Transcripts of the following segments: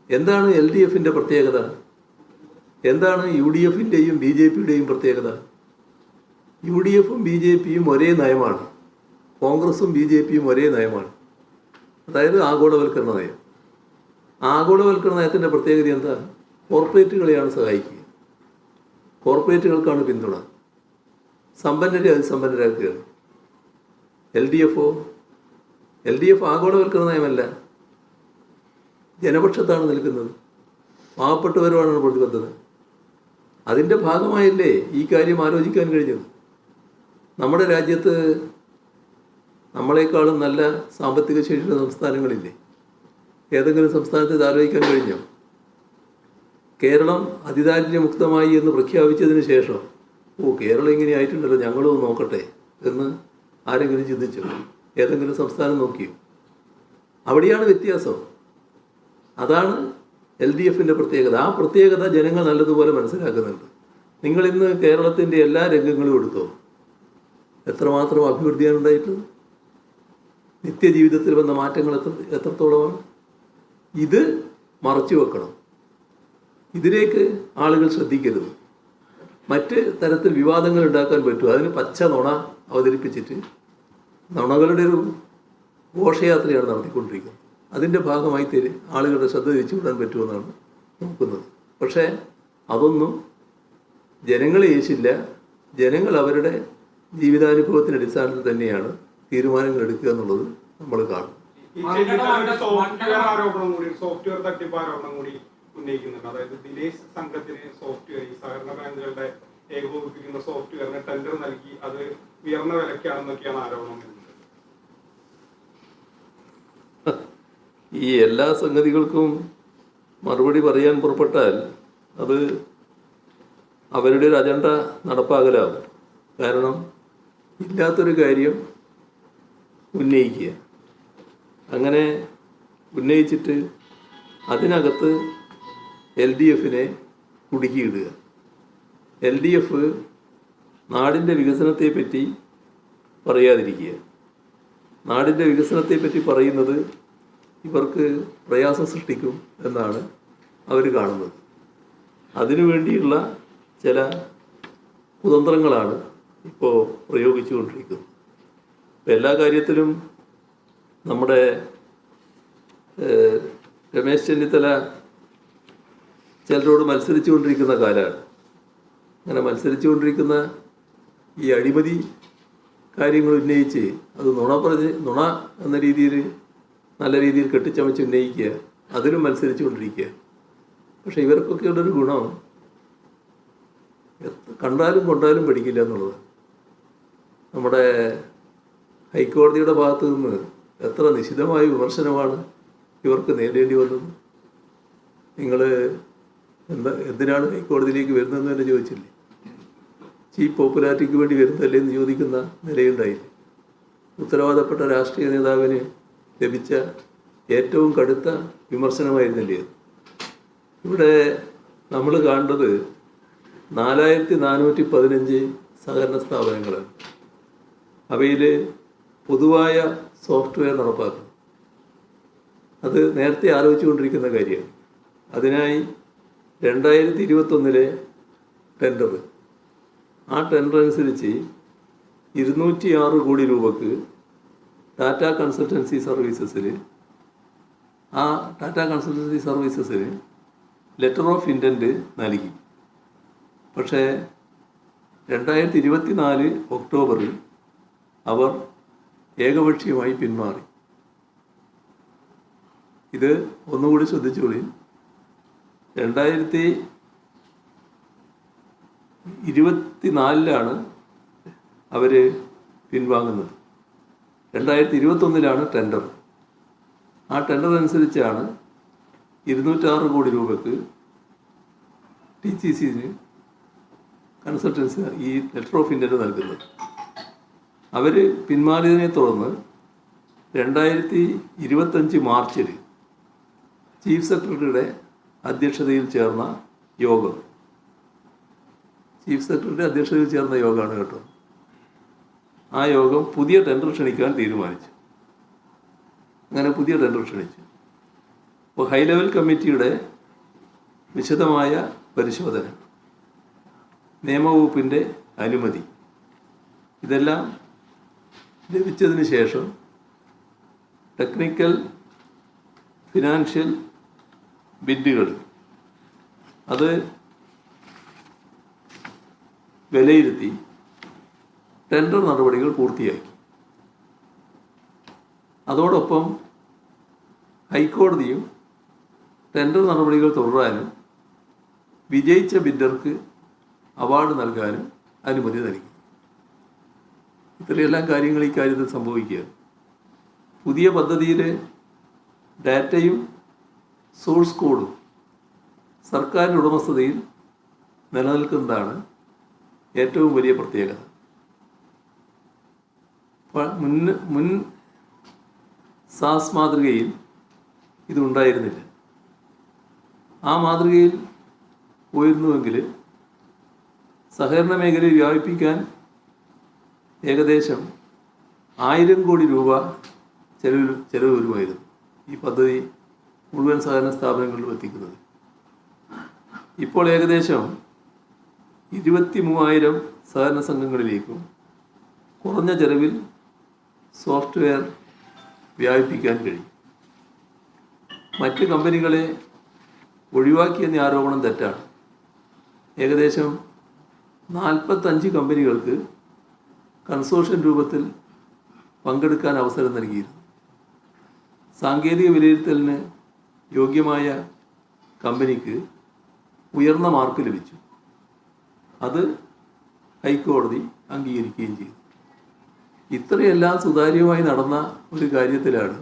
എന്താണ് L D എഫിൻ്റെ പ്രത്യേകത? എന്താണ് യു ഡി എഫിൻ്റെയും ബി ജെ പിയുടെയും പ്രത്യേകത? യു ഡി എഫും ബി ജെ പിയും ഒരേ നയമാണ്, കോൺഗ്രസും ബി ജെ പിയും ഒരേ നയമാണ്. അതായത് ആഗോളവൽക്കരണ നയം. ആഗോളവൽക്കരണ നയത്തിൻ്റെ പ്രത്യേകത എന്താ? കോർപ്പറേറ്റുകളെയാണ് സഹായിക്കുക, കോർപ്പറേറ്റുകൾക്കാണ് പിന്തുണ, സമ്പന്നരെ അതിസമ്പന്നരാക്കുകയാണ്. എൽ ഡി എഫ് ആഗോളവൽക്കരണ നയമല്ല, ജനപക്ഷത്താണ് നിൽക്കുന്നത്, പാവപ്പെട്ടവരുമാണ് പ്രതിബദ്ധത. അതിൻ്റെ ഭാഗമായല്ലേ ഈ കാര്യം ആലോചിക്കാൻ കഴിഞ്ഞത്. നമ്മുടെ രാജ്യത്ത് നമ്മളെക്കാളും നല്ല സാമ്പത്തിക ശേഷിയുള്ള സംസ്ഥാനങ്ങളില്ലേ? ഏതെങ്കിലും സംസ്ഥാനത്ത് ഇത് ആലോചിക്കാൻ കഴിഞ്ഞോ? കേരളം അതിദാരിദ്ര്യമുക്തമായി എന്ന് പ്രഖ്യാപിച്ചതിന് ശേഷം കേരളം ഇങ്ങനെ ആയിട്ടുണ്ടല്ലോ, ഞങ്ങളും നോക്കട്ടെ എന്ന് ആരെങ്കിലും ചിന്തിച്ചോ? ഏതെങ്കിലും സംസ്ഥാനം നോക്കിയോ? അവിടെയാണ് വ്യത്യാസം. അതാണ് എൽ ഡി എഫിൻ്റെ പ്രത്യേകത. ആ പ്രത്യേകത ജനങ്ങൾ നല്ലതുപോലെ മനസ്സിലാക്കുന്നുണ്ട്. നിങ്ങളിന്ന് കേരളത്തിൻ്റെ എല്ലാ രംഗങ്ങളും എടുത്തോ, എത്രമാത്രം അഭിവൃദ്ധിയാണ് ഉണ്ടായിട്ടുള്ളത്? നിത്യജീവിതത്തിൽ വന്ന മാറ്റങ്ങൾ എത്രത്തോളമാണ്? ഇത് മറച്ചു വെക്കണം, ഇതിലേക്ക് ആളുകൾ ശ്രദ്ധിക്കരുത്. മറ്റ് തരത്തിൽ വിവാദങ്ങൾ ഉണ്ടാക്കാൻ പറ്റും. അതിന് പച്ച നുണ അവതരിപ്പിച്ചിട്ട് നുണകളുടെ ഒരു ഘോഷയാത്രയാണ് നടത്തിക്കൊണ്ടിരിക്കുന്നത്. അതിൻ്റെ ഭാഗമായി ആളുകളുടെ ശ്രദ്ധ തിരിച്ചുവിടാൻ പറ്റുമെന്നാണ് നോക്കുന്നത്. പക്ഷേ അതൊന്നും ജനങ്ങളെ യേശില്ല. ജനങ്ങൾ അവരുടെ ജീവിതാനുഭവത്തിൻ്റെ അടിസ്ഥാനത്തിൽ തന്നെയാണ് തീരുമാനങ്ങൾ എടുക്കുക എന്നുള്ളത് നമ്മൾ കാണും. സോഫ്റ്റ്വെയർ തട്ടിപ്പ് ആരോപണം കൂടി ഉന്നയിക്കുന്നുണ്ട്. അതായത് ദിലേശ് സംഘത്തിന് സോഫ്റ്റ്വെയർ, ഈ സഹകരണ ബാങ്കുകളുടെ ഏകോപിപ്പിക്കുന്ന സോഫ്റ്റ്വെയറിന് ടെൻഡർ നൽകി അത് ഉയർന്ന വിലക്കാണെന്നൊക്കെയാണ് ആരോപണം. ഈ എല്ലാ സംഗതികൾക്കും മറുപടി പറയാൻ പുറപ്പെട്ടാൽ അത് അവരുടെ ഒരു അജണ്ട നടപ്പാകലാവും. കാരണം ഇല്ലാത്തൊരു കാര്യം ഉന്നയിക്കുക, അങ്ങനെ ഉന്നയിച്ചിട്ട് അതിനകത്ത് എൽ ഡി എഫിനെ കുടുക്കിയിടുക. എൽ ഡി എഫ് നാടിൻ്റെ വികസനത്തെപ്പറ്റി പറയാതിരിക്കുക. നാടിൻ്റെ വികസനത്തെപ്പറ്റി പറയുന്നത് ഇവർക്ക് പ്രയാസം സൃഷ്ടിക്കും എന്നാണ് അവർ കാണുന്നത്. അതിനു വേണ്ടിയുള്ള ചില കുതന്ത്രങ്ങളാണ് ഇപ്പോൾ പ്രയോഗിച്ചുകൊണ്ടിരിക്കുന്നത്. എല്ലാ കാര്യത്തിലും നമ്മുടെ രമേശ് ചെന്നിത്തല ചിലരോട് മത്സരിച്ചുകൊണ്ടിരിക്കുന്ന കാലമാണ്. അങ്ങനെ മത്സരിച്ചുകൊണ്ടിരിക്കുന്ന ഈ അഴിമതി കാര്യങ്ങൾ ഉന്നയിച്ച് അത് നുണ എന്ന രീതിയിൽ നല്ല രീതിയിൽ കെട്ടിച്ചമച്ച് ഉന്നയിക്കുക, അതിലും മത്സരിച്ചുകൊണ്ടിരിക്കുക. പക്ഷെ ഇവർക്കൊക്കെ ഉള്ളൊരു ഗുണം കണ്ടാലും കൊണ്ടാലും പഠിക്കില്ല എന്നുള്ളത്. നമ്മുടെ ഹൈക്കോടതിയുടെ ഭാഗത്തു നിന്ന് എത്ര നിശിതമായ വിമർശനമാണ് ഇവർക്ക് നേരിടേണ്ടി വന്നത്. നിങ്ങൾ എന്തിനാണ് ഹൈക്കോടതിയിലേക്ക് വരുന്നതെന്ന് തന്നെ ചോദിച്ചില്ലേ? ചീഫ് പോപ്പുലാരിറ്റിക്ക് വേണ്ടി വരുന്നതല്ലേ എന്ന് ചോദിക്കുന്ന നിലയുണ്ടായില്ലേ? ഉത്തരവാദപ്പെട്ട രാഷ്ട്രീയ നേതാവിന് ലഭിച്ച ഏറ്റവും കടുത്ത വിമർശനമായിരുന്നില്ലേ? ഇവിടെ നമ്മൾ കാണേണ്ടത് 4415 സഹകരണ സ്ഥാപനങ്ങളാണ്. അവയിൽ പൊതുവായ സോഫ്റ്റ്വെയർ നടപ്പാക്കും. അത് നേരത്തെ ആലോചിച്ചുകൊണ്ടിരിക്കുന്ന കാര്യമാണ്. അതിനായി 2021 ടെൻഡർ, ആ ടെൻഡർ അനുസരിച്ച് 206 കോടി രൂപക്ക് ടാറ്റ കൺസൾട്ടൻസി സർവീസസിന് ലെറ്റർ ഓഫ് ഇൻറ്റൻറ്റ് നൽകി. പക്ഷേ 2024 ഒക്ടോബറിൽ അവർ ഏകപക്ഷീയമായി പിന്മാറി. ഇത് ഒന്നുകൂടി ശ്രദ്ധിച്ചോളി. 2024 അവർ പിൻവാങ്ങുന്നത്. 2021 ടെൻഡർ. ആ ടെൻഡർ അനുസരിച്ചാണ് 206 കോടി രൂപക്ക് TCCന് കൺസൾട്ടൻസി ഈ ലെറ്റർ ഓഫ് ഇൻറ്റൻറ്റ് നൽകുന്നത്. അവർ പിന്മാറിയതിനെ തുടർന്ന് 2025 മാർച്ചിൽ ചീഫ് സെക്രട്ടറിയുടെ അധ്യക്ഷതയിൽ ചേർന്ന യോഗം, യോഗമാണ് കേട്ടോ. ആ യോഗം പുതിയ ടെൻഡർ ക്ഷണിക്കാൻ തീരുമാനിച്ചു. അങ്ങനെ പുതിയ ടെൻഡർ ക്ഷണിച്ചു. അപ്പോൾ ഹൈ ലെവൽ കമ്മിറ്റിയുടെ വിശദമായ പരിശോധന, നിയമവകുപ്പിൻ്റെ അനുമതി, ഇതെല്ലാം ലഭിച്ചതിന് ശേഷം ടെക്നിക്കൽ ഫിനാൻഷ്യൽ ബിഡുകൾ അത് വിലയിരുത്തി ടെൻഡർ നടപടികൾ പൂർത്തിയാക്കി. അതോടൊപ്പം ഹൈക്കോടതിയും ടെൻഡർ നടപടികൾ തുടരാനും വിജയിച്ച ബിഡർക്ക് അവാർഡ് നൽകാനും അനുമതി നൽകി. ഇത്രയെല്ലാം കാര്യങ്ങൾ ഈ കാര്യത്തിൽ സംഭവിക്കുക. പുതിയ പദ്ധതിയിൽ ഡാറ്റയും സോഴ്സ് കോഡും സർക്കാരിൻ്റെ ഉടമസ്ഥതയിൽ നിലനിൽക്കുന്നതാണ് ഏറ്റവും വലിയ പ്രത്യേകത. മുൻ സാസ് മാതൃകയിൽ ഇതുണ്ടായിരുന്നില്ല. ആ മാതൃകയിൽ പോയിരുന്നുവെങ്കിൽ സഹകരണ മേഖലയിൽ വ്യാപിപ്പിക്കാൻ ഏകദേശം 1000 കോടി രൂപ ചെലവ് വരുമായിരുന്നു ഈ പദ്ധതി മുഴുവൻ സഹകരണ സ്ഥാപനങ്ങളിലും എത്തിക്കുന്നത്. ഇപ്പോൾ ഏകദേശം 23,000 സഹകരണ സംഘങ്ങളിലേക്കും കുറഞ്ഞ ചെലവിൽ സോഫ്റ്റ്വെയർ വ്യാപിപ്പിക്കാൻ കഴിയും. മറ്റ് കമ്പനികളെ ഒഴിവാക്കിയെന്ന ആരോപണം തെറ്റാണ്. ഏകദേശം 45 കമ്പനികൾക്ക് കൺസോർഷ്യം രൂപത്തിൽ പങ്കെടുക്കാൻ അവസരം നൽകിയിരുന്നു. സാങ്കേതിക വിലയിരുത്തലിന് യോഗ്യമായ കമ്പനിക്ക് ഉയർന്ന മാർക്ക് ലഭിച്ചു. അത് ഹൈക്കോടതി അംഗീകരിക്കുകയും ചെയ്തു. ഇത്രയെല്ലാം സുതാര്യമായി നടന്ന ഒരു കാര്യത്തിലാണ്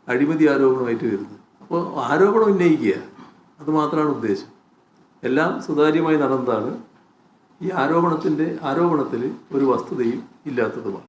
അഴിമതി ആരോപണമായിട്ട് വരുന്നത്. അപ്പോൾ ആരോപണം ഉന്നയിക്കുക, അതുമാത്രമാണ് ഉദ്ദേശം. എല്ലാം സുതാര്യമായി നടന്നതാണ്. ഈ ആരോപണത്തിൽ ഒരു വസ്തുതയും ഇല്ലാത്തതുമാണ്.